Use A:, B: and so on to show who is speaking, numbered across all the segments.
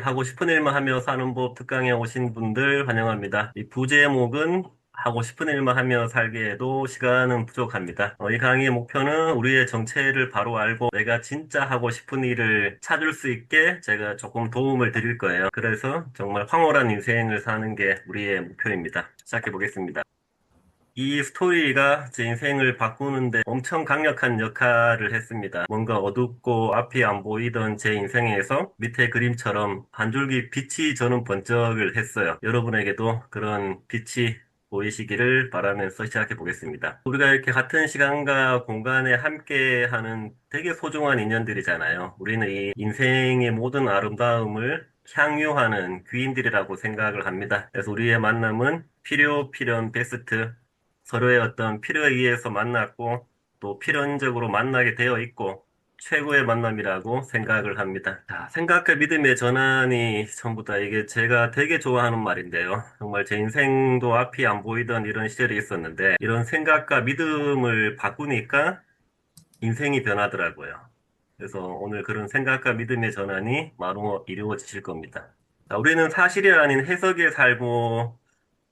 A: 하고 싶은 일만 하며 사는 법 특강에 오신 분들 환영합니다. 이 부제목은 하고 싶은 일만 하며 살기에도 시간은 부족합니다. 이 강의의 목표는 우리의 정체를 바로 알고 내가 진짜 하고 싶은 일을 찾을 수 있게 제가 조금 도움을 드릴 거예요. 그래서 정말 황홀한 인생을 사는 게 우리의 목표입니다. 시작해 보겠습니다. 이 스토리가 제 인생을 바꾸는데 엄청 강력한 역할을 했습니다. 뭔가 어둡고 앞이 안 보이던 제 인생에서 밑에 그림처럼 한 줄기 빛이 저는 번쩍을 했어요. 여러분에게도 그런 빛이 보이시기를 바라면서 시작해 보겠습니다. 우리가 이렇게 같은 시간과 공간에 함께하는 되게 소중한 인연들이잖아요. 우리는 이 인생의 모든 아름다움을 향유하는 귀인들이라고 생각을 합니다. 그래서 우리의 만남은 필연 베스트, 서로의 어떤 필요에 의해서 만났고 또 필연적으로 만나게 되어 있고 최고의 만남이라고 생각을 합니다. 자, 생각과 믿음의 전환이 전부 다 이게 제가 되게 좋아하는 말인데요. 정말 제 인생도 앞이 안 보이던 이런 시절이 있었는데 이런 생각과 믿음을 바꾸니까 인생이 변하더라고요. 그래서 오늘 그런 생각과 믿음의 전환이 바로 이루어지실 겁니다. 자, 우리는 사실이 아닌 해석에 살고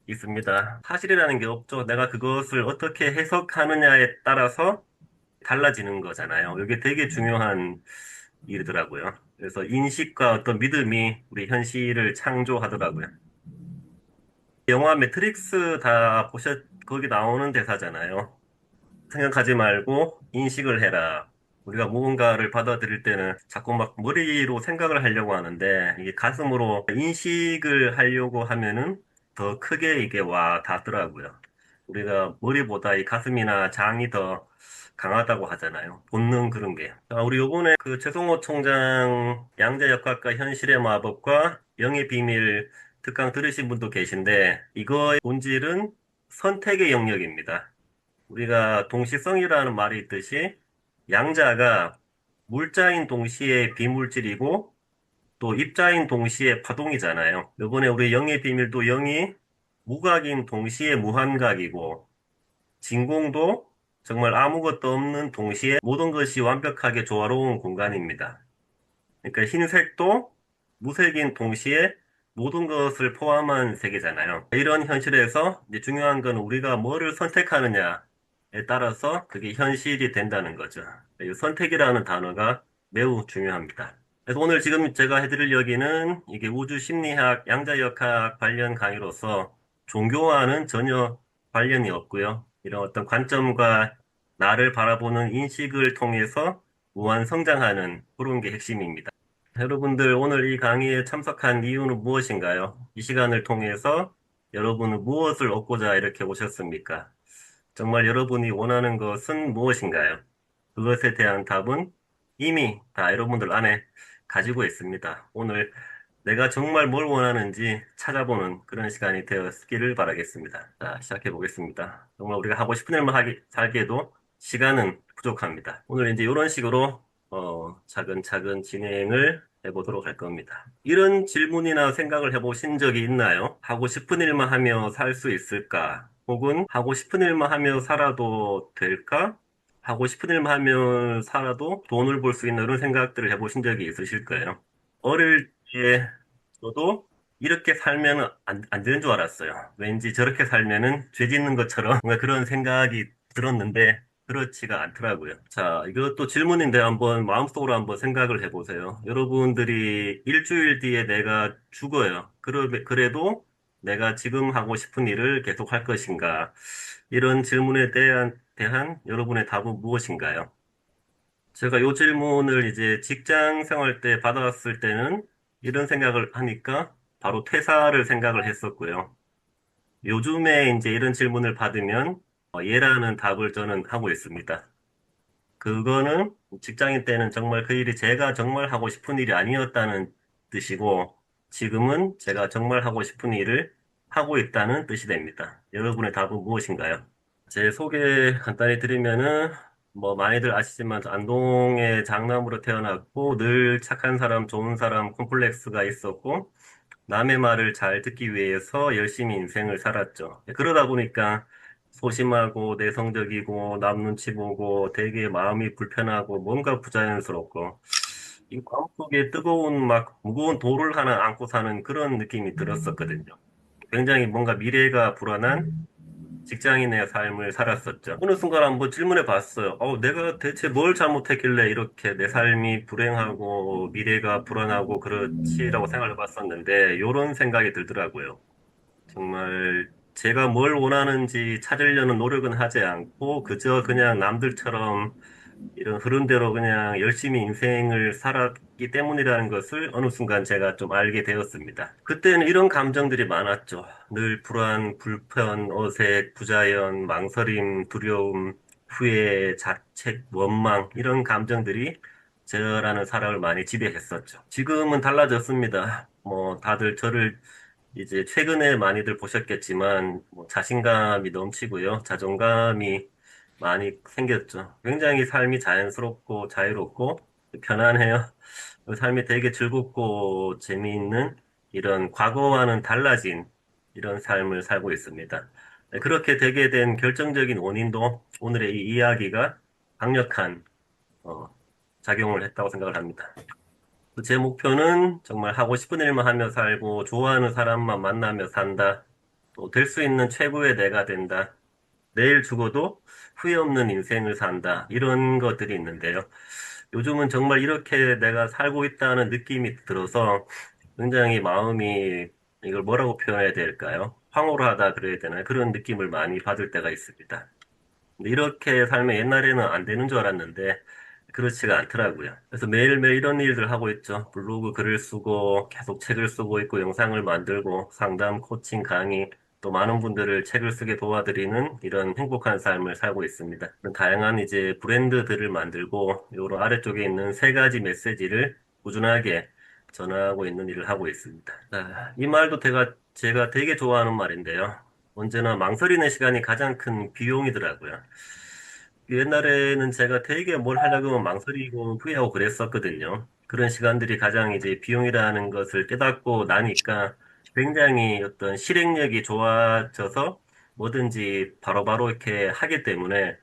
A: 있습니다. 사실이라는 게 없죠. 내가 그것을 어떻게 해석하느냐에 따라서 달라지는 거잖아요. 이게 되게 중요한 일이더라고요. 그래서 인식과 어떤 믿음이 우리 현실을 창조하더라고요. 영화 매트릭스 다 거기 나오는 대사잖아요. 생각하지 말고 인식을 해라. 우리가 무언가를 받아들일 때는 자꾸 막 머리로 생각을 하려고 하는데 이게 가슴으로 인식을 하려고 하면은 더 크게 이게 와 닿더라고요. 우리가 머리보다 이 가슴이나 장이 더 강하다고 하잖아요. 본능 그런 게. 자, 우리 요번에 그 최성호 총장 양자역학과 현실의 마법과 영의 비밀 특강 들으신 분도 계신데 이거의 본질은 선택의 영역입니다. 우리가 동시성이라는 말이 있듯이 양자가 물자인 동시에 비물질이고 또 입자인 동시에 파동이잖아요. 이번에 우리 영의 비밀도 영이 무각인 동시에 무한각이고 진공도 정말 아무것도 없는 동시에 모든 것이 완벽하게 조화로운 공간입니다. 그러니까 흰색도 무색인 동시에 모든 것을 포함한 세계잖아요. 이런 현실에서 이제 중요한 건 우리가 뭐를 선택하느냐에 따라서 그게 현실이 된다는 거죠. 이 선택이라는 단어가 매우 중요합니다. 그래서 오늘 지금 제가 해드릴 여기는 이게 우주 심리학, 양자역학 관련 강의로서 종교와는 전혀 관련이 없고요. 이런 어떤 관점과 나를 바라보는 인식을 통해서 무한 성장하는 그런 게 핵심입니다. 여러분들 오늘 이 강의에 참석한 이유는 무엇인가요? 이 시간을 통해서 여러분은 무엇을 얻고자 이렇게 오셨습니까? 정말 여러분이 원하는 것은 무엇인가요? 그것에 대한 답은 이미 다 여러분들 안에 가지고 있습니다. 오늘 내가 정말 뭘 원하는지 찾아보는 그런 시간이 되었기를 바라겠습니다. 자, 시작해 보겠습니다. 정말 우리가 하고 싶은 일만 살기에도 시간은 부족합니다. 오늘 이제 이런 식으로 차근차근 진행을 해보도록 할 겁니다. 이런 질문이나 생각을 해보신 적이 있나요? 하고 싶은 일만 하며 살 수 있을까? 혹은 하고 싶은 일만 하며 살아도 될까? 하고 싶은 일만 하며 살아도 돈을 벌 수 있는 이런 생각들을 해보신 적이 있으실 거예요. 어릴 때 저도 이렇게 살면 안 되는 줄 알았어요. 왠지 저렇게 살면은 죄 짓는 것처럼 뭔가 그런 생각이 들었는데 그렇지가 않더라고요. 자, 이것도 질문인데 한번 마음속으로 한번 생각을 해보세요. 여러분들이 일주일 뒤에 내가 죽어요. 그래도 내가 지금 하고 싶은 일을 계속 할 것인가? 이런 질문에 대한 여러분의 답은 무엇인가요? 제가 이 질문을 이제 직장 생활 때 받아왔을 때는 이런 생각을 하니까 바로 퇴사를 생각을 했었고요. 요즘에 이제 이런 질문을 받으면 얘라는 답을 저는 하고 있습니다. 그거는 직장인 때는 정말 그 일이 제가 정말 하고 싶은 일이 아니었다는 뜻이고 지금은 제가 정말 하고 싶은 일을 하고 있다는 뜻이 됩니다. 여러분의 답은 무엇인가요? 제 소개 간단히 드리면은 뭐 많이들 아시지만 저 안동의 장남으로 태어났고 늘 착한 사람, 좋은 사람 콤플렉스가 있었고 남의 말을 잘 듣기 위해서 열심히 인생을 살았죠. 그러다 보니까 소심하고 내성적이고 남 눈치 보고 되게 마음이 불편하고 뭔가 부자연스럽고 이 마음속에 뜨거운 막 무거운 돌을 하나 안고 사는 그런 느낌이 들었었거든요. 굉장히 뭔가 미래가 불안한 직장인의 삶을 살았었죠. 어느 순간 한번 질문해 봤어요. 내가 대체 뭘 잘못했길래 이렇게 내 삶이 불행하고 미래가 불안하고 그렇지라고 생각해 봤었는데, 이런 생각이 들더라고요. 정말 제가 뭘 원하는지 찾으려는 노력은 하지 않고, 그저 그냥 남들처럼 이런 흐름대로 그냥 열심히 인생을 살았기 때문이라는 것을 어느 순간 제가 좀 알게 되었습니다. 그때는 이런 감정들이 많았죠. 늘 불안, 불편, 어색, 부자연, 망설임, 두려움, 후회, 자책, 원망, 이런 감정들이 저라는 사람을 많이 지배했었죠. 지금은 달라졌습니다. 다들 저를 이제 최근에 많이들 보셨겠지만, 자신감이 넘치고요. 자존감이 많이 생겼죠. 굉장히 삶이 자연스럽고 자유롭고 편안해요. 삶이 되게 즐겁고 재미있는 이런 과거와는 달라진 이런 삶을 살고 있습니다. 네, 그렇게 되게 된 결정적인 원인도 오늘의 이 이야기가 강력한 어, 작용을 했다고 생각을 합니다. 제 목표는 정말 하고 싶은 일만 하며 살고 좋아하는 사람만 만나며 산다. 또 될 수 있는 최고의 내가 된다. 내일 죽어도 후회 없는 인생을 산다. 이런 것들이 있는데요. 요즘은 정말 이렇게 내가 살고 있다는 느낌이 들어서 굉장히 마음이 이걸 뭐라고 표현해야 될까요? 황홀하다 그래야 되나요? 그런 느낌을 많이 받을 때가 있습니다. 근데 이렇게 살면 옛날에는 안 되는 줄 알았는데 그렇지가 않더라고요. 그래서 매일매일 이런 일들 하고 있죠. 블로그 글을 쓰고 계속 책을 쓰고 있고 영상을 만들고 상담, 코칭, 강의 또 많은 분들을 책을 쓰게 도와드리는 이런 행복한 삶을 살고 있습니다. 그런 다양한 이제 브랜드들을 만들고 요런 아래쪽에 있는 세 가지 메시지를 꾸준하게 전하고 있는 일을 하고 있습니다. 이 말도 제가 되게 좋아하는 말인데요. 언제나 망설이는 시간이 가장 큰 비용이더라고요. 옛날에는 제가 되게 뭘 하려고 하면 망설이고 후회하고 그랬었거든요. 그런 시간들이 가장 이제 비용이라는 것을 깨닫고 나니까 굉장히 어떤 실행력이 좋아져서 뭐든지 바로바로 이렇게 하기 때문에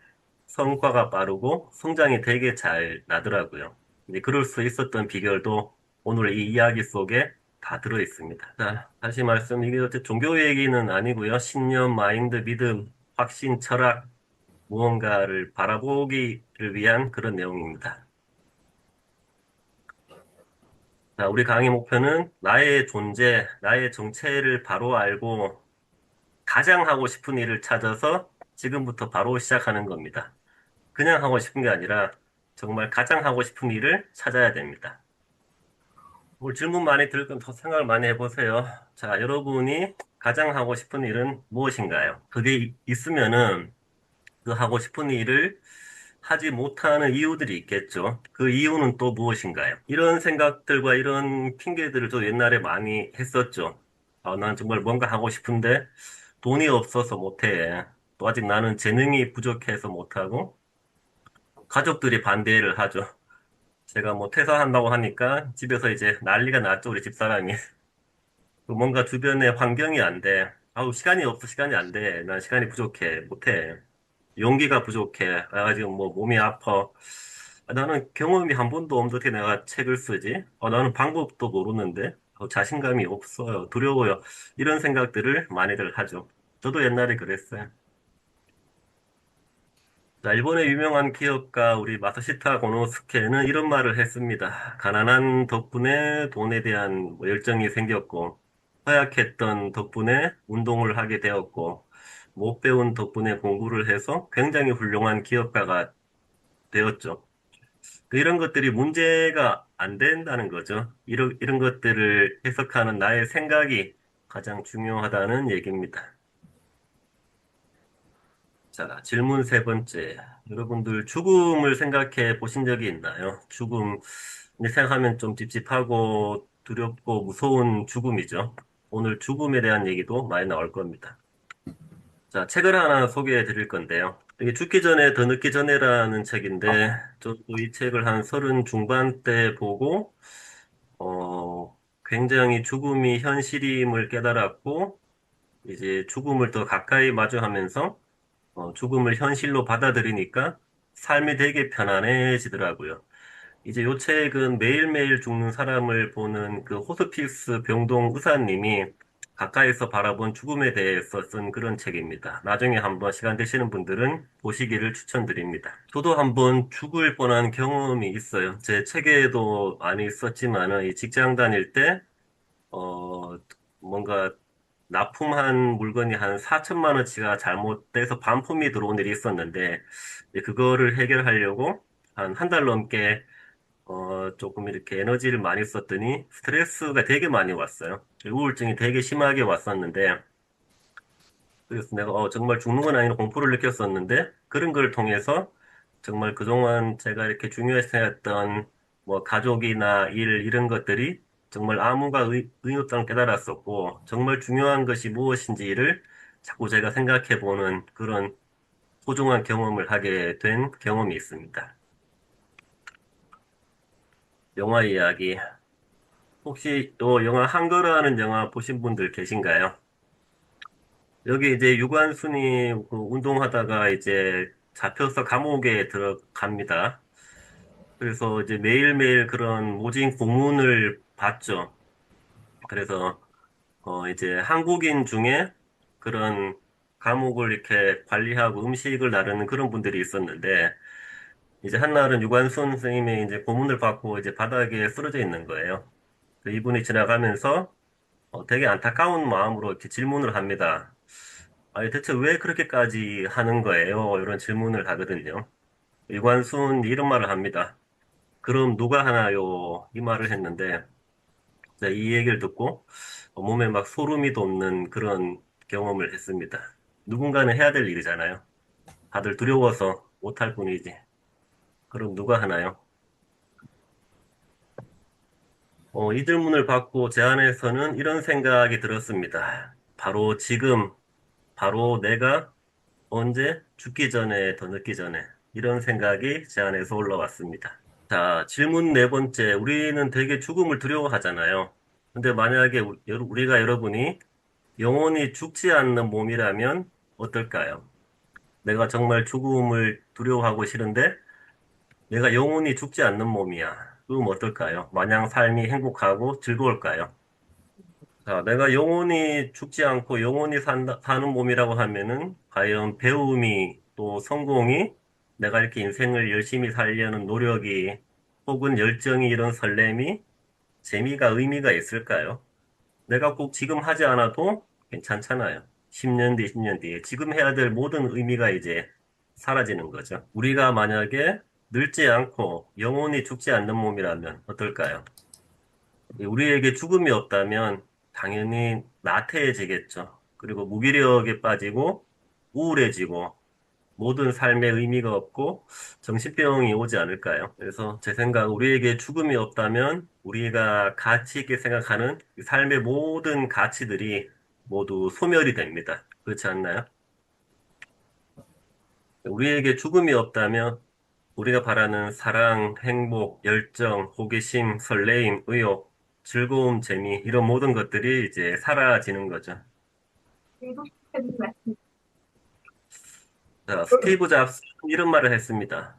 A: 성과가 빠르고 성장이 되게 잘 나더라고요. 이제 그럴 수 있었던 비결도 오늘 이 이야기 속에 다 들어 있습니다. 자, 다시 말씀, 이게 어째 종교 얘기는 아니고요. 신념, 마인드, 믿음, 확신, 철학, 무언가를 바라보기를 위한 그런 내용입니다. 자, 우리 강의 목표는 나의 존재, 나의 정체를 바로 알고 가장 하고 싶은 일을 찾아서 지금부터 바로 시작하는 겁니다. 그냥 하고 싶은 게 아니라 정말 가장 하고 싶은 일을 찾아야 됩니다. 뭐 질문 많이 들을 건 더 생각을 많이 해보세요. 자, 여러분이 가장 하고 싶은 일은 무엇인가요? 그게 있으면은 그 하고 싶은 일을 하지 못하는 이유들이 있겠죠. 그 이유는 또 무엇인가요? 이런 생각들과 이런 핑계들을 저 옛날에 많이 했었죠. 난 정말 뭔가 하고 싶은데 돈이 없어서 못해. 또 아직 나는 재능이 부족해서 못하고 가족들이 반대를 하죠. 제가 뭐 퇴사한다고 하니까 집에서 이제 난리가 났죠, 우리 집사람이. 뭔가 주변에 환경이 안 돼. 아우, 시간이 없어, 시간이 안 돼. 난 시간이 부족해, 못해. 용기가 부족해. 지금 뭐 몸이 아파. 나는 경험이 한 번도 없는데 내가 책을 쓰지? 나는 방법도 모르는데 자신감이 없어요. 두려워요. 이런 생각들을 많이들 하죠. 저도 옛날에 그랬어요. 자, 일본의 유명한 기업가 우리 마사시타 고노스케는 이런 말을 했습니다. 가난한 덕분에 돈에 대한 뭐 열정이 생겼고, 허약했던 덕분에 운동을 하게 되었고, 못 배운 덕분에 공부를 해서 굉장히 훌륭한 기업가가 되었죠. 이런 것들이 문제가 안 된다는 거죠. 이런 것들을 해석하는 나의 생각이 가장 중요하다는 얘기입니다. 자, 질문 세 번째. 여러분들 죽음을 생각해 보신 적이 있나요? 죽음, 생각하면 좀 찝찝하고 두렵고 무서운 죽음이죠. 오늘 죽음에 대한 얘기도 많이 나올 겁니다. 자, 책을 하나 소개해 드릴 건데요. 이게 죽기 전에 더 늦기 전에라는 책인데, 저도 이 책을 한 서른 중반 때 보고, 굉장히 죽음이 현실임을 깨달았고, 이제 죽음을 더 가까이 마주하면서 죽음을 현실로 받아들이니까 삶이 되게 편안해지더라고요. 이제 요 책은 매일매일 죽는 사람을 보는 그 호스피스 병동 의사님이 가까이서 바라본 죽음에 대해서 쓴 그런 책입니다. 나중에 한번 시간 되시는 분들은 보시기를 추천드립니다. 저도 한번 죽을 뻔한 경험이 있어요. 제 책에도 많이 썼지만은 이 직장 다닐 때, 어, 뭔가 납품한 물건이 한 4천만 원치가 잘못돼서 반품이 들어온 일이 있었는데, 이제 그거를 해결하려고 한 달 넘게 조금 이렇게 에너지를 많이 썼더니 스트레스가 되게 많이 왔어요. 우울증이 되게 심하게 왔었는데, 그래서 내가 정말 죽는 건 아니라 공포를 느꼈었는데, 그런 걸 통해서 정말 그동안 제가 이렇게 중요시 생각했던 뭐 가족이나 일 이런 것들이 정말 아무가 의미없다는 걸 깨달았었고, 정말 중요한 것이 무엇인지를 자꾸 제가 생각해 보는 그런 소중한 경험을 하게 된 경험이 있습니다. 영화 이야기. 혹시 또 영화 한거라는 영화 보신 분들 계신가요? 여기 이제 유관순이 그 운동하다가 이제 잡혀서 감옥에 들어갑니다. 그래서 이제 매일매일 그런 모진 고문을 받죠. 그래서 이제 한국인 중에 그런 감옥을 이렇게 관리하고 음식을 나르는 그런 분들이 있었는데 이제 한날은 유관순 선생님이 이제 고문을 받고 이제 바닥에 쓰러져 있는 거예요. 이분이 지나가면서 되게 안타까운 마음으로 이렇게 질문을 합니다. 아니, 대체 왜 그렇게까지 하는 거예요? 이런 질문을 하거든요. 이관순 이런 말을 합니다. 그럼 누가 하나요? 이 말을 했는데, 제가 이 얘기를 듣고 몸에 막 소름이 돋는 그런 경험을 했습니다. 누군가는 해야 될 일이잖아요. 다들 두려워서 못할 뿐이지. 그럼 누가 하나요? 이 질문을 받고 제 안에서는 이런 생각이 들었습니다. 바로 지금, 바로 내가 언제? 죽기 전에, 더 늦기 전에. 이런 생각이 제 안에서 올라왔습니다. 자, 질문 네 번째. 우리는 되게 죽음을 두려워하잖아요. 근데 만약에 우리가 여러분이 영원히 죽지 않는 몸이라면 어떨까요? 내가 정말 죽음을 두려워하고 싫은데 내가 영원히 죽지 않는 몸이야. 그럼 어떨까요? 마냥 삶이 행복하고 즐거울까요? 자, 내가 영원히 죽지 않고 영원히 사는 몸이라고 하면은 과연 배움이 또 성공이 내가 이렇게 인생을 열심히 살려는 노력이 혹은 열정이 이런 설렘이 재미가 의미가 있을까요? 내가 꼭 지금 하지 않아도 괜찮잖아요. 10년 뒤, 10년 뒤에 지금 해야 될 모든 의미가 이제 사라지는 거죠. 우리가 만약에 늙지 않고 영원히 죽지 않는 몸이라면 어떨까요? 우리에게 죽음이 없다면 당연히 나태해지겠죠. 그리고 무기력에 빠지고 우울해지고 모든 삶의 의미가 없고 정신병이 오지 않을까요? 그래서 제 생각, 우리에게 죽음이 없다면 우리가 가치 있게 생각하는 이 삶의 모든 가치들이 모두 소멸이 됩니다. 그렇지 않나요? 우리에게 죽음이 없다면 우리가 바라는 사랑, 행복, 열정, 호기심, 설레임, 의욕, 즐거움, 재미, 이런 모든 것들이 이제 사라지는 거죠. 자, 스티브 잡스 이런 말을 했습니다.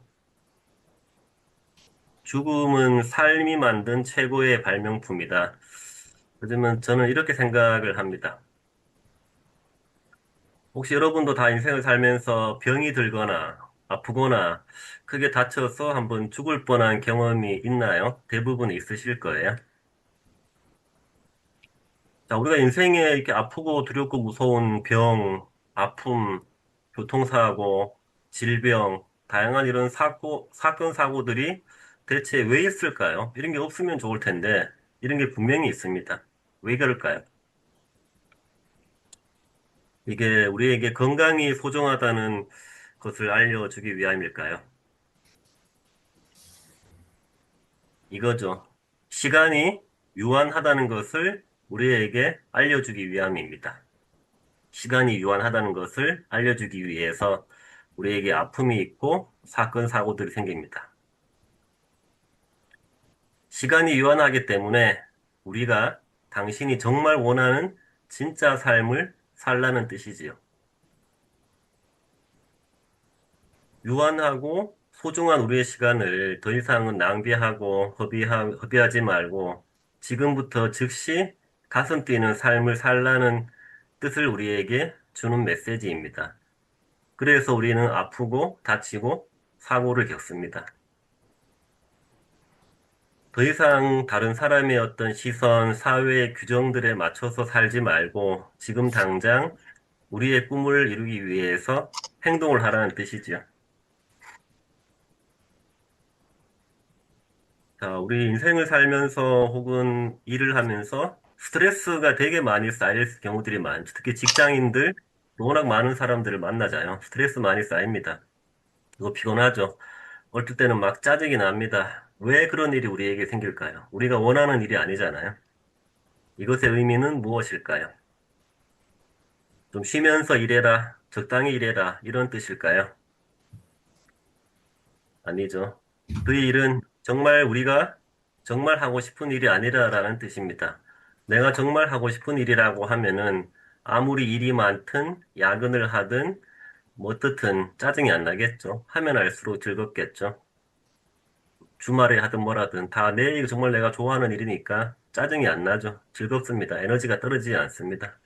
A: 죽음은 삶이 만든 최고의 발명품이다. 요즘은 저는 이렇게 생각을 합니다. 혹시 여러분도 다 인생을 살면서 병이 들거나 아프거나 크게 다쳐서 한번 죽을 뻔한 경험이 있나요? 대부분 있으실 거예요. 자, 우리가 인생에 이렇게 아프고 두렵고 무서운 병, 아픔, 교통사고, 질병, 다양한 이런 사건, 사고들이 대체 왜 있을까요? 이런 게 없으면 좋을 텐데, 이런 게 분명히 있습니다. 왜 그럴까요? 이게 우리에게 건강이 소중하다는 것을 알려주기 위함일까요? 이거죠. 시간이 유한하다는 것을 우리에게 알려주기 위함입니다. 시간이 유한하다는 것을 알려주기 위해서 우리에게 아픔이 있고 사건, 사고들이 생깁니다. 시간이 유한하기 때문에 우리가 당신이 정말 원하는 진짜 삶을 살라는 뜻이지요. 유한하고 소중한 우리의 시간을 더 이상은 낭비하고 허비하지 말고 지금부터 즉시 가슴 뛰는 삶을 살라는 뜻을 우리에게 주는 메시지입니다. 그래서 우리는 아프고 다치고 사고를 겪습니다. 더 이상 다른 사람의 어떤 시선, 사회의 규정들에 맞춰서 살지 말고 지금 당장 우리의 꿈을 이루기 위해서 행동을 하라는 뜻이지요. 자, 우리 인생을 살면서 혹은 일을 하면서 스트레스가 되게 많이 쌓일 경우들이 많죠. 특히 직장인들, 워낙 많은 사람들을 만나잖아요. 스트레스 많이 쌓입니다. 이거 피곤하죠. 어떨 때는 막 짜증이 납니다. 왜 그런 일이 우리에게 생길까요? 우리가 원하는 일이 아니잖아요. 이것의 의미는 무엇일까요? 좀 쉬면서 일해라, 적당히 일해라, 이런 뜻일까요? 아니죠. 그 일은 정말 우리가 정말 하고 싶은 일이 아니라라는 뜻입니다. 내가 정말 하고 싶은 일이라고 하면은 아무리 일이 많든 야근을 하든 뭐 어떻든 짜증이 안 나겠죠. 하면 할수록 즐겁겠죠. 주말에 하든 뭐라든 다 내 일 정말 내가 좋아하는 일이니까 짜증이 안 나죠. 즐겁습니다. 에너지가 떨어지지 않습니다.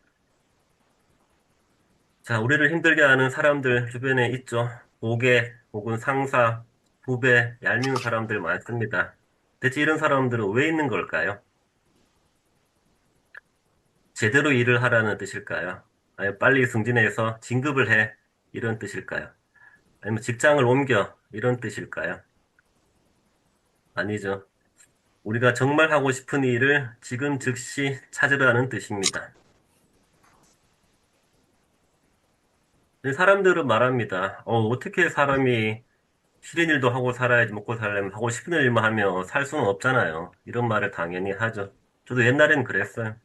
A: 자, 우리를 힘들게 하는 사람들 주변에 있죠. 고객 혹은 상사, 후배, 얄미운 사람들 많습니다. 대체 이런 사람들은 왜 있는 걸까요? 제대로 일을 하라는 뜻일까요? 아니면 빨리 승진해서 진급을 해? 이런 뜻일까요? 아니면 직장을 옮겨? 이런 뜻일까요? 아니죠. 우리가 정말 하고 싶은 일을 지금 즉시 찾으라는 뜻입니다. 사람들은 말합니다. 어떻게 사람이 싫은 일도 하고 살아야지 먹고 살려면 하고 싶은 일만 하며 살 수는 없잖아요. 이런 말을 당연히 하죠. 저도 옛날엔 그랬어요.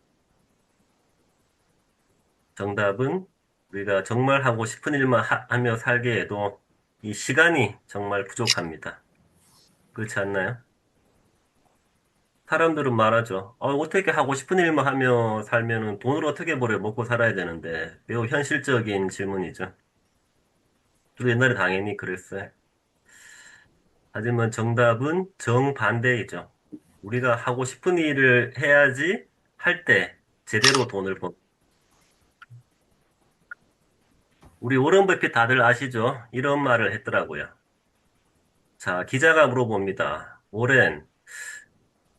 A: 정답은 우리가 정말 하고 싶은 일만 하며 살기에도 이 시간이 정말 부족합니다. 그렇지 않나요? 사람들은 말하죠. 어떻게 하고 싶은 일만 하며 살면은 돈을 어떻게 벌어 먹고 살아야 되는데 매우 현실적인 질문이죠. 저도 옛날에 당연히 그랬어요. 하지만 정답은 정반대이죠. 우리가 하고 싶은 일을 해야지 할 때 제대로 돈을 번. 우리 오런 버핏 다들 아시죠? 이런 말을 했더라고요. 자, 기자가 물어봅니다. 오렌,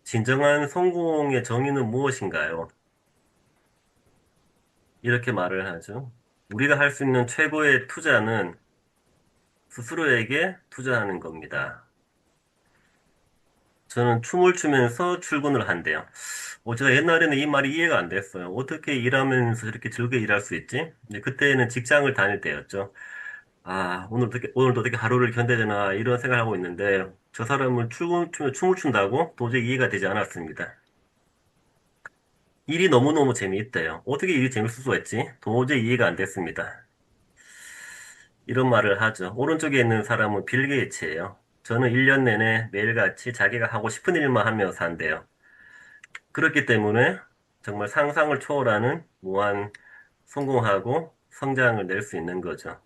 A: 진정한 성공의 정의는 무엇인가요? 이렇게 말을 하죠. 우리가 할 수 있는 최고의 투자는 스스로에게 투자하는 겁니다. 저는 춤을 추면서 출근을 한대요. 제가 옛날에는 이 말이 이해가 안 됐어요. 어떻게 일하면서 이렇게 즐겁게 일할 수 있지? 이제 그때는 직장을 다닐 때였죠. 오늘도 어떻게 하루를 견뎌야 되나, 이런 생각을 하고 있는데, 저 사람은 춤을 춘다고 도저히 이해가 되지 않았습니다. 일이 너무너무 재미있대요. 어떻게 일이 재밌을 수가 있지? 도저히 이해가 안 됐습니다. 이런 말을 하죠. 오른쪽에 있는 사람은 빌 게이츠예요. 저는 1년 내내 매일같이 자기가 하고 싶은 일만 하며 산대요. 그렇기 때문에 정말 상상을 초월하는 무한 성공하고 성장을 낼 수 있는 거죠.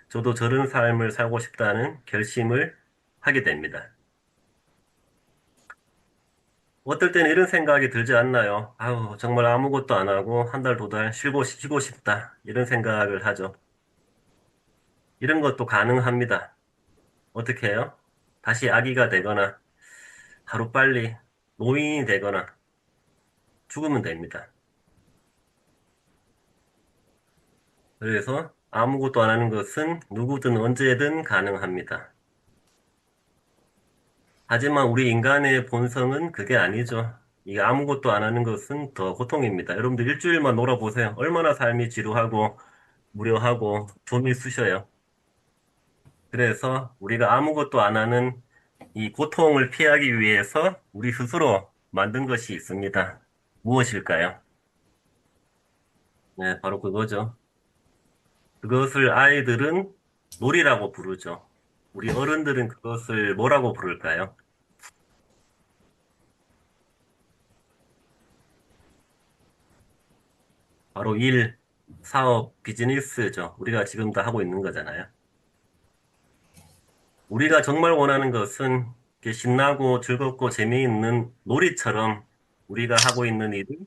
A: 저도 저런 삶을 살고 싶다는 결심을 하게 됩니다. 어떨 때는 이런 생각이 들지 않나요? 아우, 정말 아무것도 안 하고 한 달, 두 달 쉬고 싶다. 이런 생각을 하죠. 이런 것도 가능합니다. 어떻게 해요? 다시 아기가 되거나 하루빨리 노인이 되거나 죽으면 됩니다. 그래서 아무것도 안 하는 것은 누구든 언제든 가능합니다. 하지만 우리 인간의 본성은 그게 아니죠. 이 아무것도 안 하는 것은 더 고통입니다. 여러분들 일주일만 놀아보세요. 얼마나 삶이 지루하고 무료하고 좀이 쑤셔요. 그래서 우리가 아무것도 안 하는 이 고통을 피하기 위해서 우리 스스로 만든 것이 있습니다. 무엇일까요? 네, 바로 그거죠. 그것을 아이들은 놀이라고 부르죠. 우리 어른들은 그것을 뭐라고 부를까요? 바로 일, 사업, 비즈니스죠. 우리가 지금 다 하고 있는 거잖아요. 우리가 정말 원하는 것은 이렇게 신나고 즐겁고 재미있는 놀이처럼 우리가 하고 있는 일을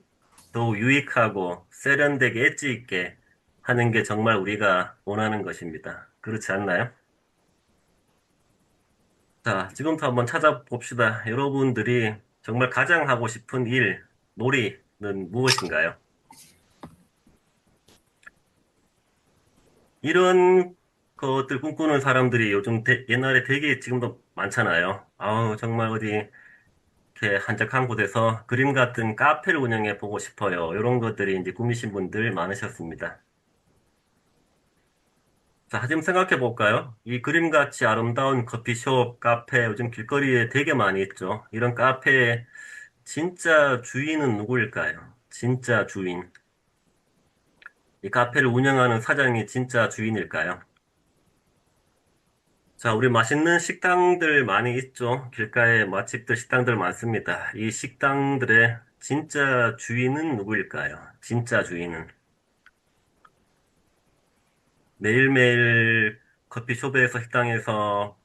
A: 더욱 유익하고 세련되게 엣지 있게 하는 게 정말 우리가 원하는 것입니다. 그렇지 않나요? 자, 지금부터 한번 찾아봅시다. 여러분들이 정말 가장 하고 싶은 일, 놀이는 무엇인가요? 이런 것들 꿈꾸는 사람들이 요즘 옛날에 되게 지금도 많잖아요. 아우, 정말 어디 이렇게 한적한 곳에서 그림 같은 카페를 운영해 보고 싶어요. 이런 것들이 이제 꾸미신 분들 많으셨습니다. 자, 지금 생각해 볼까요? 이 그림같이 아름다운 커피숍, 카페, 요즘 길거리에 되게 많이 있죠. 이런 카페의 진짜 주인은 누구일까요? 진짜 주인. 이 카페를 운영하는 사장이 진짜 주인일까요? 자, 우리 맛있는 식당들 많이 있죠. 길가에 맛집들, 식당들 많습니다. 이 식당들의 진짜 주인은 누구일까요? 진짜 주인은. 매일매일 커피숍에서 식당에서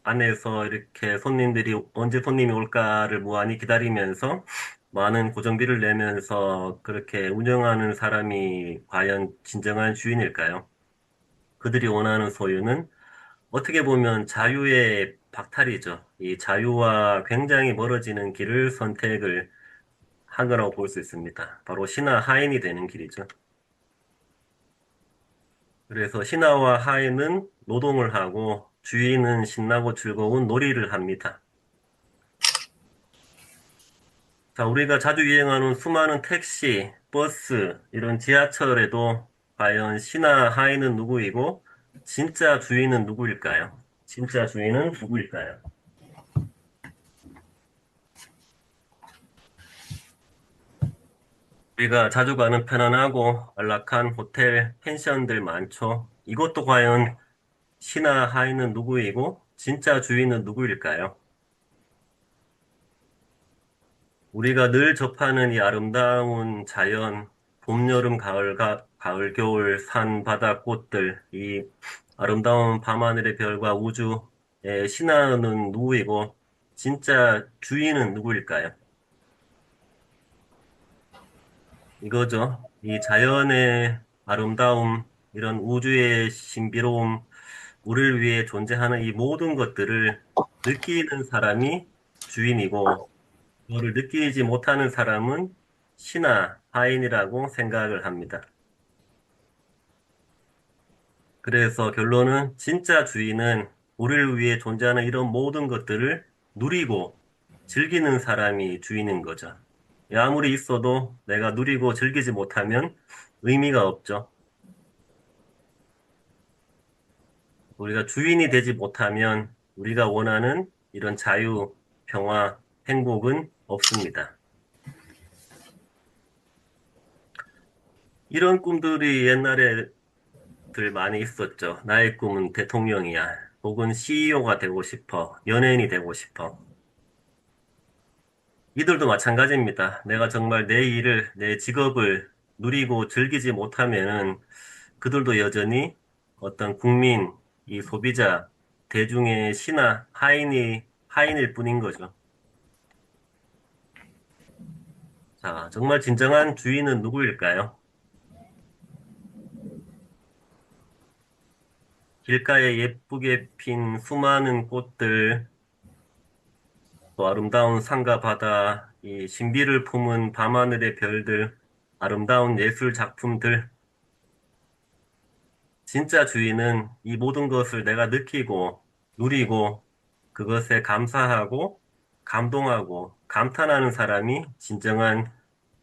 A: 안에서 이렇게 손님들이 언제 손님이 올까를 무한히 기다리면서 많은 고정비를 내면서 그렇게 운영하는 사람이 과연 진정한 주인일까요? 그들이 원하는 소유는 어떻게 보면 자유의 박탈이죠. 이 자유와 굉장히 멀어지는 길을 선택을 한 거라고 볼 수 있습니다. 바로 신화 하인이 되는 길이죠. 그래서 신하와 하인은 노동을 하고 주인은 신나고 즐거운 놀이를 합니다. 자, 우리가 자주 유행하는 수많은 택시, 버스, 이런 지하철에도 과연 신하 하인은 누구이고 진짜 주인은 누구일까요? 진짜 주인은 누구일까요? 우리가 자주 가는 편안하고 안락한 호텔, 펜션들 많죠. 이것도 과연 신하 하인은 누구이고 진짜 주인은 누구일까요? 우리가 늘 접하는 이 아름다운 자연, 봄, 여름, 가을, 가을, 겨울, 산, 바다, 꽃들, 이 아름다운 밤하늘의 별과 우주의 신하는 누구이고, 진짜 주인은 누구일까요? 이거죠. 이 자연의 아름다움, 이런 우주의 신비로움, 우리를 위해 존재하는 이 모든 것들을 느끼는 사람이 주인이고, 그거를 느끼지 못하는 사람은 신하, 하인이라고 생각을 합니다. 그래서 결론은 진짜 주인은 우리를 위해 존재하는 이런 모든 것들을 누리고 즐기는 사람이 주인인 거죠. 아무리 있어도 내가 누리고 즐기지 못하면 의미가 없죠. 우리가 주인이 되지 못하면 우리가 원하는 이런 자유, 평화, 행복은 없습니다. 이런 꿈들이 옛날에 들 많이 있었죠. 나의 꿈은 대통령이야. 혹은 CEO가 되고 싶어. 연예인이 되고 싶어. 이들도 마찬가지입니다. 내가 정말 내 일을, 내 직업을 누리고 즐기지 못하면은 그들도 여전히 어떤 국민, 이 소비자, 대중의 신하, 하인일 뿐인 거죠. 자, 정말 진정한 주인은 누구일까요? 길가에 예쁘게 핀 수많은 꽃들, 또 아름다운 산과 바다, 이 신비를 품은 밤하늘의 별들, 아름다운 예술 작품들, 진짜 주인은 이 모든 것을 내가 느끼고, 누리고, 그것에 감사하고, 감동하고, 감탄하는 사람이 진정한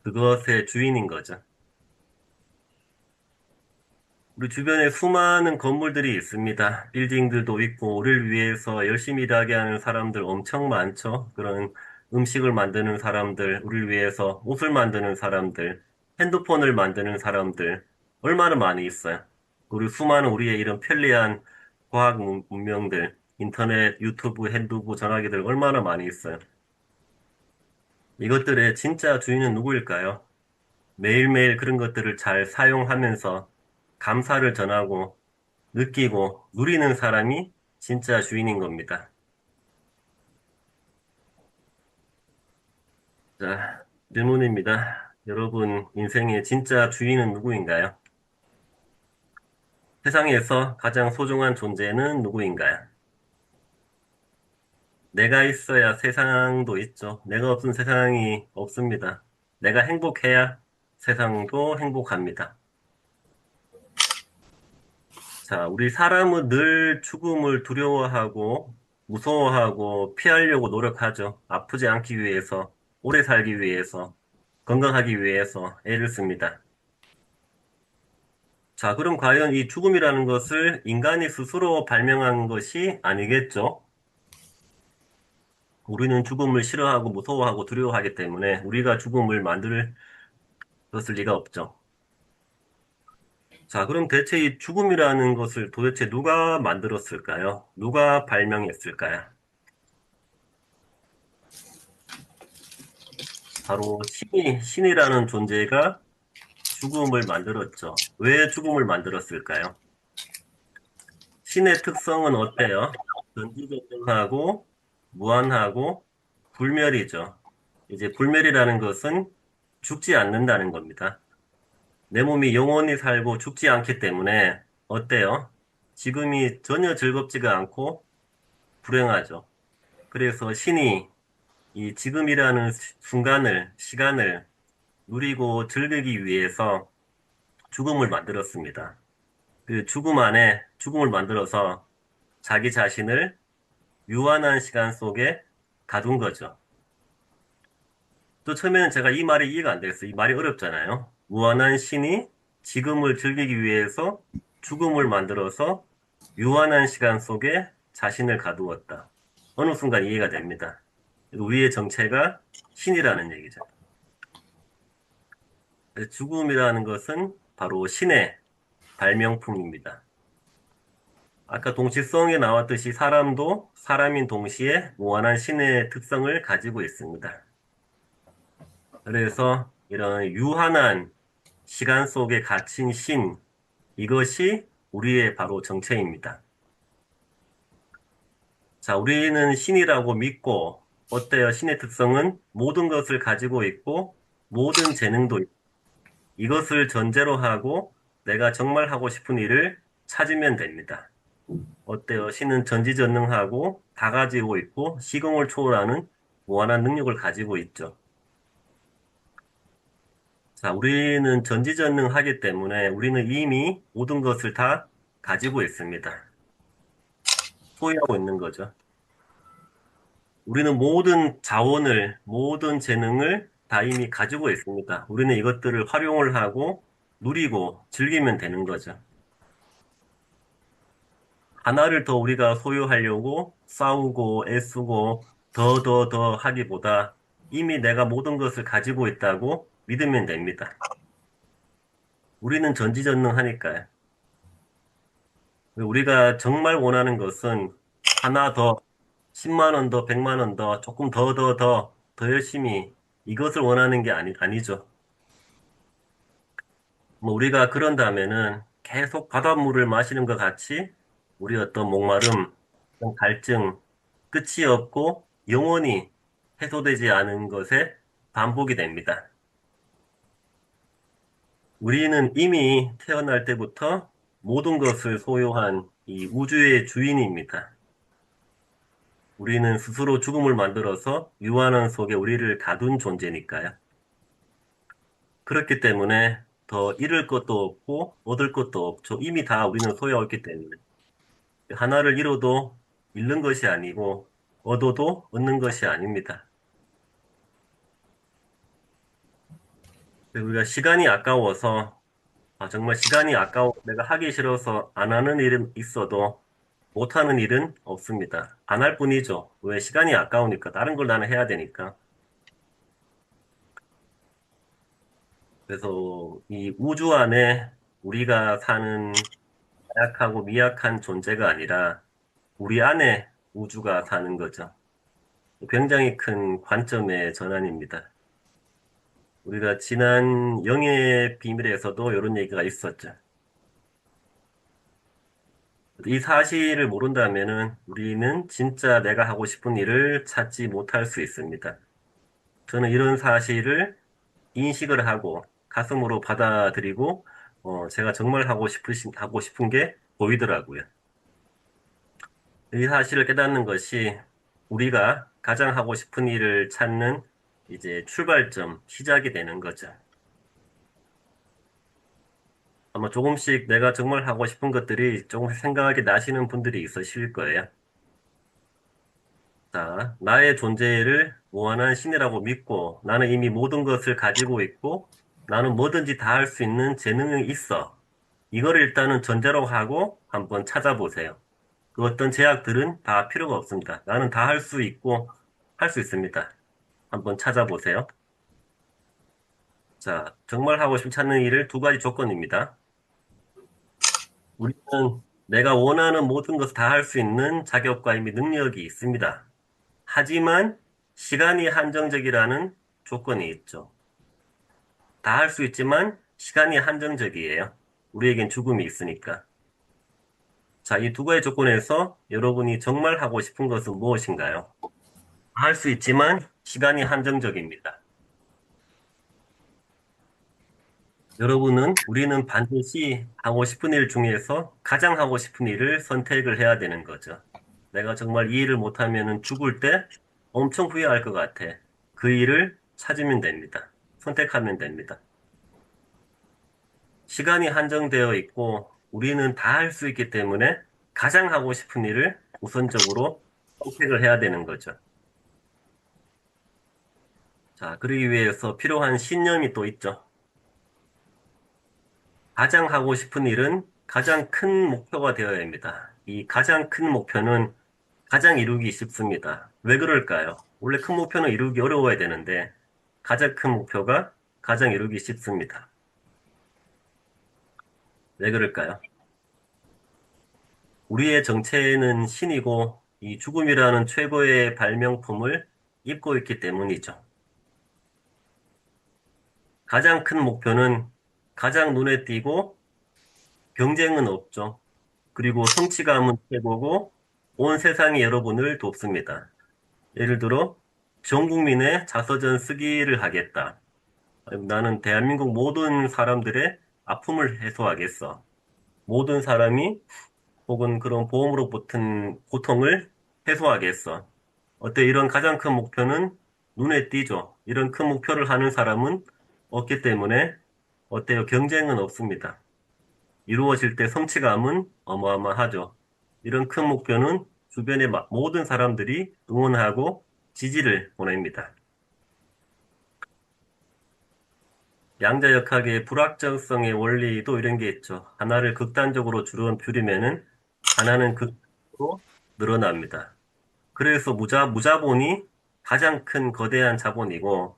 A: 그것의 주인인 거죠. 우리 주변에 수많은 건물들이 있습니다. 빌딩들도 있고, 우리를 위해서 열심히 일하게 하는 사람들 엄청 많죠. 그런 음식을 만드는 사람들, 우리를 위해서 옷을 만드는 사람들, 핸드폰을 만드는 사람들, 얼마나 많이 있어요. 그리고 수많은 우리의 이런 편리한 과학 문명들, 인터넷, 유튜브, 핸드폰, 전화기들 얼마나 많이 있어요. 이것들의 진짜 주인은 누구일까요? 매일매일 그런 것들을 잘 사용하면서 감사를 전하고 느끼고 누리는 사람이 진짜 주인인 겁니다. 자, 질문입니다. 여러분, 인생의 진짜 주인은 누구인가요? 세상에서 가장 소중한 존재는 누구인가요? 내가 있어야 세상도 있죠. 내가 없으면 세상이 없습니다. 내가 행복해야 세상도 행복합니다. 자, 우리 사람은 늘 죽음을 두려워하고 무서워하고 피하려고 노력하죠. 아프지 않기 위해서, 오래 살기 위해서, 건강하기 위해서 애를 씁니다. 자, 그럼 과연 이 죽음이라는 것을 인간이 스스로 발명한 것이 아니겠죠? 우리는 죽음을 싫어하고 무서워하고 두려워하기 때문에 우리가 죽음을 만들 것을 리가 없죠. 자, 그럼 대체 이 죽음이라는 것을 도대체 누가 만들었을까요? 누가 발명했을까요? 바로 신이라는 존재가 죽음을 만들었죠. 왜 죽음을 만들었을까요? 신의 특성은 어때요? 전지전능하고 무한하고 불멸이죠. 이제 불멸이라는 것은 죽지 않는다는 겁니다. 내 몸이 영원히 살고 죽지 않기 때문에 어때요? 지금이 전혀 즐겁지가 않고 불행하죠. 그래서 신이 이 지금이라는 시간을 누리고 즐기기 위해서 죽음을 만들었습니다. 그 죽음 안에 죽음을 만들어서 자기 자신을 유한한 시간 속에 가둔 거죠. 또 처음에는 제가 이 말이 이해가 안 됐어요. 이 말이 어렵잖아요. 무한한 신이 지금을 즐기기 위해서 죽음을 만들어서 유한한 시간 속에 자신을 가두었다. 어느 순간 이해가 됩니다. 우리의 정체가 신이라는 얘기죠. 죽음이라는 것은 바로 신의 발명품입니다. 아까 동시성에 나왔듯이 사람도 사람인 동시에 무한한 신의 특성을 가지고 있습니다. 그래서 이런 유한한 시간 속에 갇힌 신, 이것이 우리의 바로 정체입니다. 자, 우리는 신이라고 믿고, 어때요? 신의 특성은 모든 것을 가지고 있고, 모든 재능도 있고, 이것을 전제로 하고, 내가 정말 하고 싶은 일을 찾으면 됩니다. 어때요? 신은 전지전능하고, 다 가지고 있고, 시공을 초월하는 무한한 능력을 가지고 있죠. 자, 우리는 전지전능하기 때문에 우리는 이미 모든 것을 다 가지고 있습니다. 소유하고 있는 거죠. 우리는 모든 자원을, 모든 재능을 다 이미 가지고 있습니다. 우리는 이것들을 활용을 하고 누리고 즐기면 되는 거죠. 하나를 더 우리가 소유하려고 싸우고 애쓰고 더 하기보다 이미 내가 모든 것을 가지고 있다고 믿으면 됩니다. 우리는 전지전능하니까요. 우리가 정말 원하는 것은 하나 더, 10만 원 더, 100만 원 더, 조금 더 열심히 이것을 원하는 게 아니죠. 뭐 우리가 그런다면은 계속 바닷물을 마시는 것 같이 우리 어떤 목마름, 어떤 갈증, 끝이 없고 영원히 해소되지 않은 것의 반복이 됩니다. 우리는 이미 태어날 때부터 모든 것을 소유한 이 우주의 주인입니다. 우리는 스스로 죽음을 만들어서 유한한 속에 우리를 가둔 존재니까요. 그렇기 때문에 더 잃을 것도 없고 얻을 것도 없죠. 이미 다 우리는 소유하고 있기 때문에. 하나를 잃어도 잃는 것이 아니고 얻어도 얻는 것이 아닙니다. 우리가 시간이 아까워서 정말 시간이 아까워 내가 하기 싫어서 안 하는 일은 있어도 못하는 일은 없습니다. 안 할 뿐이죠. 왜 시간이 아까우니까 다른 걸 나는 해야 되니까. 그래서 이 우주 안에 우리가 사는 약하고 미약한 존재가 아니라 우리 안에 우주가 사는 거죠. 굉장히 큰 관점의 전환입니다. 우리가 지난 영의 비밀에서도 이런 얘기가 있었죠. 이 사실을 모른다면은 우리는 진짜 내가 하고 싶은 일을 찾지 못할 수 있습니다. 저는 이런 사실을 인식을 하고 가슴으로 받아들이고 제가 정말 하고 싶은 게 보이더라고요. 이 사실을 깨닫는 것이 우리가 가장 하고 싶은 일을 찾는 이제 출발점, 시작이 되는 거죠. 아마 조금씩 내가 정말 하고 싶은 것들이 조금씩 생각이 나시는 분들이 있으실 거예요. 자, 나의 존재를 무한한 신이라고 믿고 나는 이미 모든 것을 가지고 있고 나는 뭐든지 다 할 수 있는 재능이 있어. 이거를 일단은 전제로 하고 한번 찾아보세요. 그 어떤 제약들은 다 필요가 없습니다. 나는 다 할 수 있고 할 수 있습니다. 한번 찾아보세요. 자, 정말 하고 싶은 찾는 일을 두 가지 조건입니다. 우리는 내가 원하는 모든 것을 다 할 수 있는 자격과 이미 능력이 있습니다. 하지만 시간이 한정적이라는 조건이 있죠. 다 할 수 있지만 시간이 한정적이에요. 우리에겐 죽음이 있으니까. 자, 이 두 가지 조건에서 여러분이 정말 하고 싶은 것은 무엇인가요? 할 수 있지만 시간이 한정적입니다. 우리는 반드시 하고 싶은 일 중에서 가장 하고 싶은 일을 선택을 해야 되는 거죠. 내가 정말 이 일을 못하면 죽을 때 엄청 후회할 것 같아. 그 일을 찾으면 됩니다. 선택하면 됩니다. 시간이 한정되어 있고 우리는 다 할 수 있기 때문에 가장 하고 싶은 일을 우선적으로 선택을 해야 되는 거죠. 자, 그러기 위해서 필요한 신념이 또 있죠. 가장 하고 싶은 일은 가장 큰 목표가 되어야 합니다. 이 가장 큰 목표는 가장 이루기 쉽습니다. 왜 그럴까요? 원래 큰 목표는 이루기 어려워야 되는데 가장 큰 목표가 가장 이루기 쉽습니다. 왜 그럴까요? 우리의 정체는 신이고 이 죽음이라는 최고의 발명품을 입고 있기 때문이죠. 가장 큰 목표는 가장 눈에 띄고 경쟁은 없죠. 그리고 성취감은 최고고 온 세상이 여러분을 돕습니다. 예를 들어 전 국민의 자서전 쓰기를 하겠다. 나는 대한민국 모든 사람들의 아픔을 해소하겠어. 모든 사람이 혹은 그런 보험으로 붙은 고통을 해소하겠어. 어때? 이런 가장 큰 목표는 눈에 띄죠. 이런 큰 목표를 하는 사람은 없기 때문에 어때요? 경쟁은 없습니다. 이루어질 때 성취감은 어마어마하죠. 이런 큰 목표는 주변의 모든 사람들이 응원하고 지지를 보냅니다. 양자역학의 불확정성의 원리도 이런 게 있죠. 하나를 극단적으로 줄이면은 하나는 극단적으로 늘어납니다. 그래서 무자본이 가장 큰 거대한 자본이고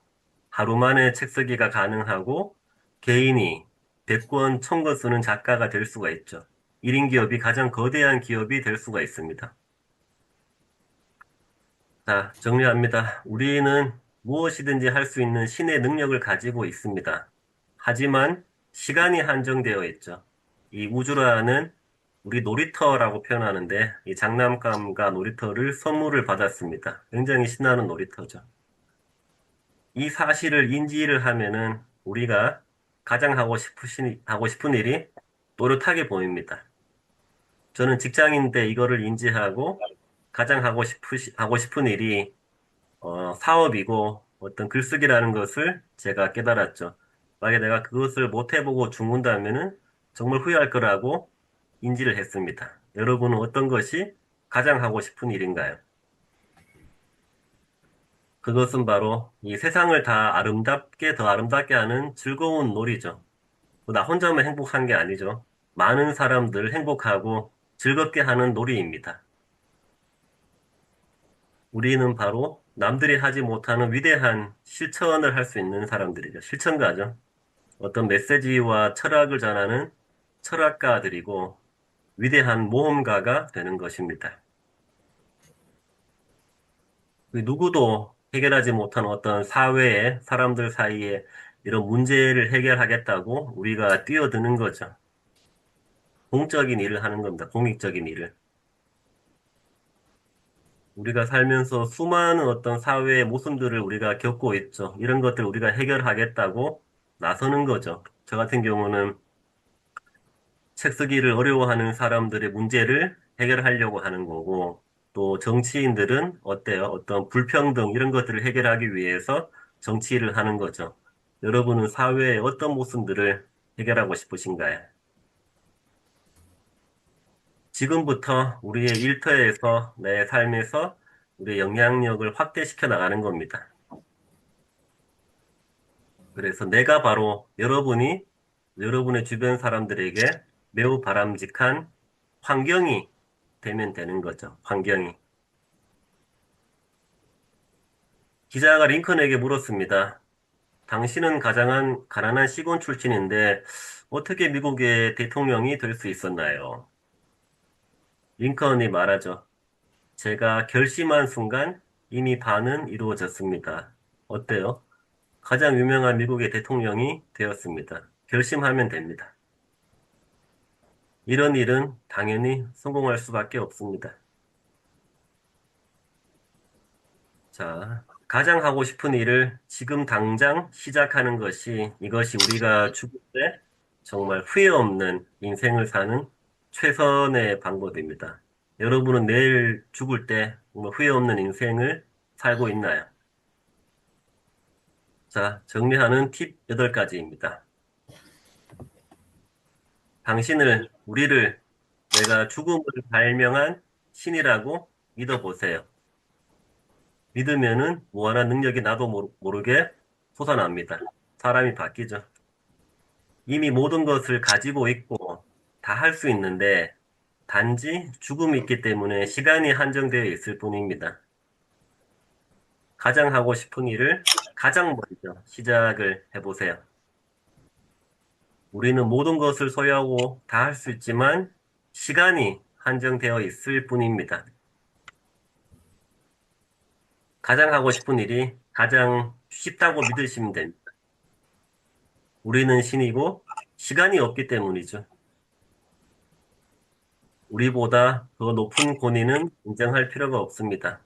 A: 하루 만에 책 쓰기가 가능하고 개인이 100권, 1000권 쓰는 작가가 될 수가 있죠. 1인 기업이 가장 거대한 기업이 될 수가 있습니다. 자, 정리합니다. 우리는 무엇이든지 할 수 있는 신의 능력을 가지고 있습니다. 하지만 시간이 한정되어 있죠. 이 우주라는 우리 놀이터라고 표현하는데 이 장난감과 놀이터를 선물을 받았습니다. 굉장히 신나는 놀이터죠. 이 사실을 인지를 하면은 우리가 가장 하고 싶은 일이 또렷하게 보입니다. 저는 직장인데 이거를 인지하고 가장 하고 싶은 일이 사업이고 어떤 글쓰기라는 것을 제가 깨달았죠. 만약에 내가 그것을 못 해보고 죽는다면은 정말 후회할 거라고 인지를 했습니다. 여러분은 어떤 것이 가장 하고 싶은 일인가요? 그것은 바로 이 세상을 다 더 아름답게 하는 즐거운 놀이죠. 나 혼자만 행복한 게 아니죠. 많은 사람들 행복하고 즐겁게 하는 놀이입니다. 우리는 바로 남들이 하지 못하는 위대한 실천을 할 수 있는 사람들이죠. 실천가죠. 어떤 메시지와 철학을 전하는 철학가들이고 위대한 모험가가 되는 것입니다. 그 누구도 해결하지 못한 어떤 사회의 사람들 사이에 이런 문제를 해결하겠다고 우리가 뛰어드는 거죠. 공적인 일을 하는 겁니다. 공익적인 일을. 우리가 살면서 수많은 어떤 사회의 모순들을 우리가 겪고 있죠. 이런 것들 우리가 해결하겠다고 나서는 거죠. 저 같은 경우는 책 쓰기를 어려워하는 사람들의 문제를 해결하려고 하는 거고, 또 정치인들은 어때요? 어떤 불평등 이런 것들을 해결하기 위해서 정치를 하는 거죠. 여러분은 사회의 어떤 모순들을 해결하고 싶으신가요? 지금부터 우리의 일터에서 내 삶에서 우리의 영향력을 확대시켜 나가는 겁니다. 그래서 내가 바로 여러분이 여러분의 주변 사람들에게 매우 바람직한 환경이 되면 되는 거죠. 환경이. 기자가 링컨에게 물었습니다. 당신은 가난한 시골 출신인데 어떻게 미국의 대통령이 될 수 있었나요? 링컨이 말하죠. 제가 결심한 순간 이미 반은 이루어졌습니다. 어때요? 가장 유명한 미국의 대통령이 되었습니다. 결심하면 됩니다. 이런 일은 당연히 성공할 수밖에 없습니다. 자, 가장 하고 싶은 일을 지금 당장 시작하는 이것이 우리가 죽을 때 정말 후회 없는 인생을 사는 최선의 방법입니다. 여러분은 내일 죽을 때 정말 후회 없는 인생을 살고 있나요? 자, 정리하는 팁 8가지입니다. 우리를 내가 죽음을 발명한 신이라고 믿어보세요. 믿으면은 무한한 능력이 나도 모르게 솟아납니다. 사람이 바뀌죠. 이미 모든 것을 가지고 있고 다 할 수 있는데 단지 죽음이 있기 때문에 시간이 한정되어 있을 뿐입니다. 가장 하고 싶은 일을 가장 먼저 시작을 해보세요. 우리는 모든 것을 소유하고 다 할 수 있지만 시간이 한정되어 있을 뿐입니다. 가장 하고 싶은 일이 가장 쉽다고 믿으시면 됩니다. 우리는 신이고 시간이 없기 때문이죠. 우리보다 더 높은 권위는 인정할 필요가 없습니다.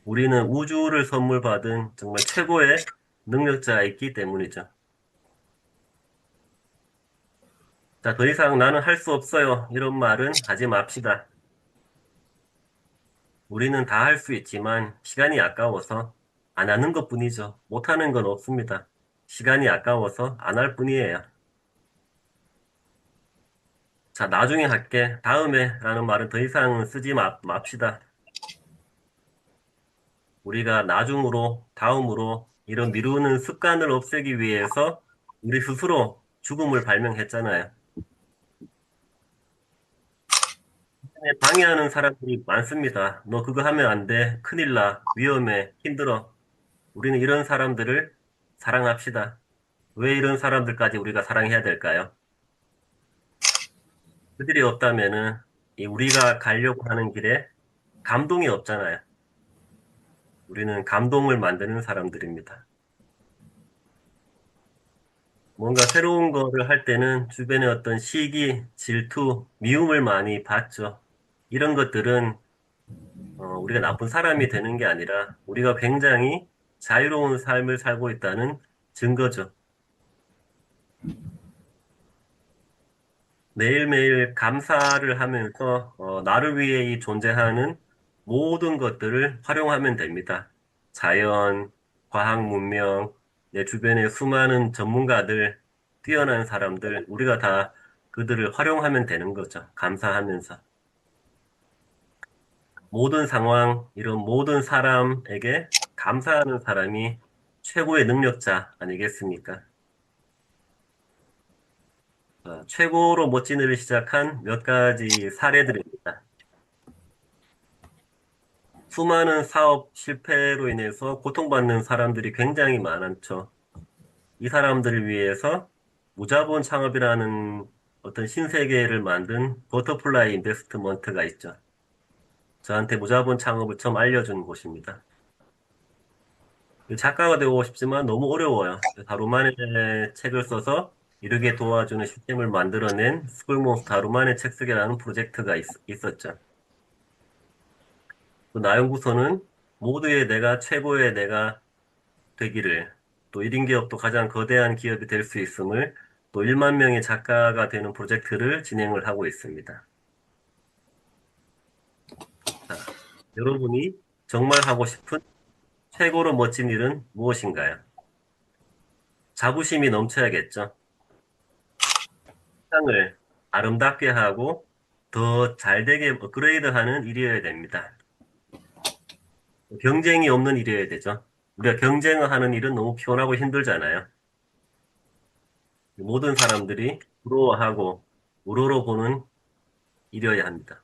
A: 우리는 우주를 선물 받은 정말 최고의 능력자이기 때문이죠. 자, 더 이상 나는 할 수 없어요. 이런 말은 하지 맙시다. 우리는 다 할 수 있지만 시간이 아까워서 안 하는 것뿐이죠. 못하는 건 없습니다. 시간이 아까워서 안 할 뿐이에요. 자, 나중에 할게. 다음에 라는 말은 더 이상 쓰지 맙시다. 우리가 나중으로, 다음으로 이런 미루는 습관을 없애기 위해서 우리 스스로 죽음을 발명했잖아요. 방해하는 사람들이 많습니다. 너 그거 하면 안 돼. 큰일 나. 위험해. 힘들어. 우리는 이런 사람들을 사랑합시다. 왜 이런 사람들까지 우리가 사랑해야 될까요? 그들이 없다면은 이 우리가 가려고 하는 길에 감동이 없잖아요. 우리는 감동을 만드는 사람들입니다. 뭔가 새로운 거를 할 때는 주변에 어떤 시기, 질투, 미움을 많이 받죠. 이런 것들은 우리가 나쁜 사람이 되는 게 아니라 우리가 굉장히 자유로운 삶을 살고 있다는 증거죠. 매일매일 감사를 하면서 나를 위해 이 존재하는 모든 것들을 활용하면 됩니다. 자연, 과학 문명, 내 주변의 수많은 전문가들, 뛰어난 사람들, 우리가 다 그들을 활용하면 되는 거죠. 감사하면서. 모든 상황, 이런 모든 사람에게 감사하는 사람이 최고의 능력자 아니겠습니까? 최고로 멋진 일을 시작한 몇 가지 사례들입니다. 수많은 사업 실패로 인해서 고통받는 사람들이 굉장히 많죠. 이 사람들을 위해서 무자본 창업이라는 어떤 신세계를 만든 버터플라이 인베스트먼트가 있죠. 저한테 무자본 창업을 처음 알려준 곳입니다. 작가가 되고 싶지만 너무 어려워요. 다루만의 책을 써서 이르게 도와주는 시스템을 만들어낸 스쿨몬스터 다루만의 책 쓰기라는 프로젝트가 있었죠. 그 나연구소는 모두의 내가 최고의 내가 되기를, 또 1인 기업도 가장 거대한 기업이 될 수 있음을, 또 1만 명의 작가가 되는 프로젝트를 진행을 하고 있습니다. 자, 여러분이 정말 하고 싶은 최고로 멋진 일은 무엇인가요? 자부심이 넘쳐야겠죠. 세상을 아름답게 하고 더 잘되게 업그레이드하는 일이어야 됩니다. 경쟁이 없는 일이어야 되죠. 우리가 경쟁을 하는 일은 너무 피곤하고 힘들잖아요. 모든 사람들이 부러워하고 우러러보는 일이어야 합니다.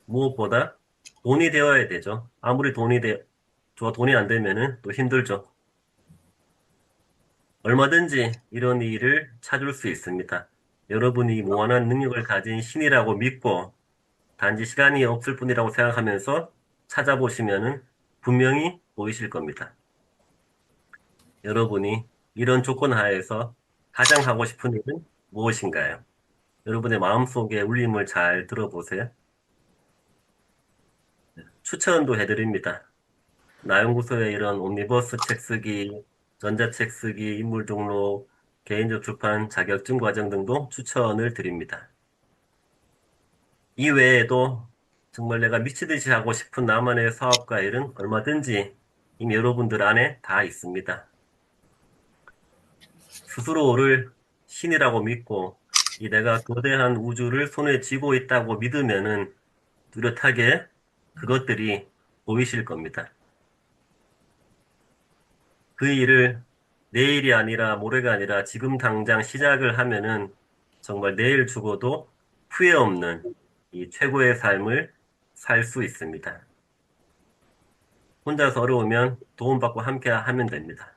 A: 무엇보다 돈이 되어야 되죠. 아무리 돈이 안 되면은 또 힘들죠. 얼마든지 이런 일을 찾을 수 있습니다. 여러분이 무한한 능력을 가진 신이라고 믿고 단지 시간이 없을 뿐이라고 생각하면서 찾아보시면은 분명히 보이실 겁니다. 여러분이 이런 조건 하에서 가장 하고 싶은 일은 무엇인가요? 여러분의 마음속의 울림을 잘 들어보세요. 추천도 해드립니다. 나연구소의 이런 옴니버스 책 쓰기, 전자책 쓰기, 인물 등록, 개인적 출판 자격증 과정 등도 추천을 드립니다. 이 외에도 정말 내가 미치듯이 하고 싶은 나만의 사업과 일은 얼마든지 이미 여러분들 안에 다 있습니다. 스스로를 신이라고 믿고 이 내가 거대한 우주를 손에 쥐고 있다고 믿으면은 뚜렷하게 그것들이 보이실 겁니다. 그 일을 내일이 아니라 모레가 아니라 지금 당장 시작을 하면은 정말 내일 죽어도 후회 없는 이 최고의 삶을 살 수 있습니다. 혼자서 어려우면 도움받고 함께 하면 됩니다.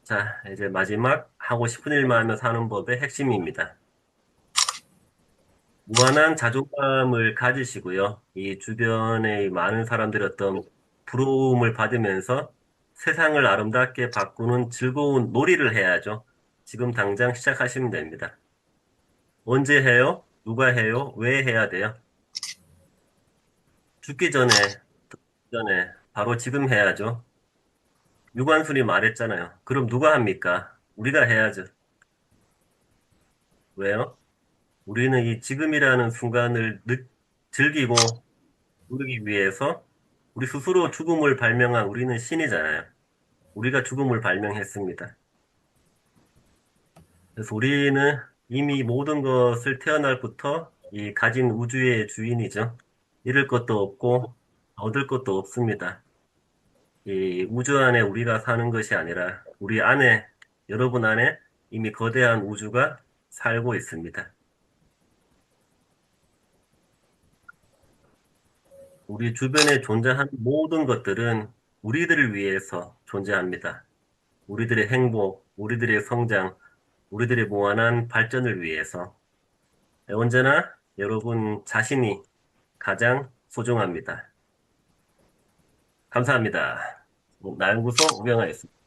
A: 자, 이제 마지막 하고 싶은 일만 하며 사는 법의 핵심입니다. 무한한 자존감을 가지시고요. 이 주변의 많은 사람들의 어떤 부러움을 받으면서 세상을 아름답게 바꾸는 즐거운 놀이를 해야죠. 지금 당장 시작하시면 됩니다. 언제 해요? 누가 해요? 왜 해야 돼요? 죽기 전에, 바로 지금 해야죠. 유관순이 말했잖아요. 그럼 누가 합니까? 우리가 해야죠. 왜요? 우리는 이 지금이라는 순간을 즐기고 누리기 위해서 우리 스스로 죽음을 발명한 우리는 신이잖아요. 우리가 죽음을 발명했습니다. 그래서 우리는 이미 모든 것을 태어날부터 이 가진 우주의 주인이죠. 잃을 것도 없고 얻을 것도 없습니다. 이 우주 안에 우리가 사는 것이 아니라 우리 안에, 여러분 안에 이미 거대한 우주가 살고 있습니다. 우리 주변에 존재하는 모든 것들은 우리들을 위해서 존재합니다. 우리들의 행복, 우리들의 성장, 우리들의 무한한 발전을 위해서 언제나 여러분 자신이 가장 소중합니다. 감사합니다. 나연구소 우경아였습니다.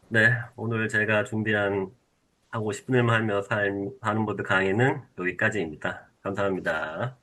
A: 네, 오늘 제가 준비한 하고 싶은 일만 하며 사는 법의 강의는 여기까지입니다. 감사합니다.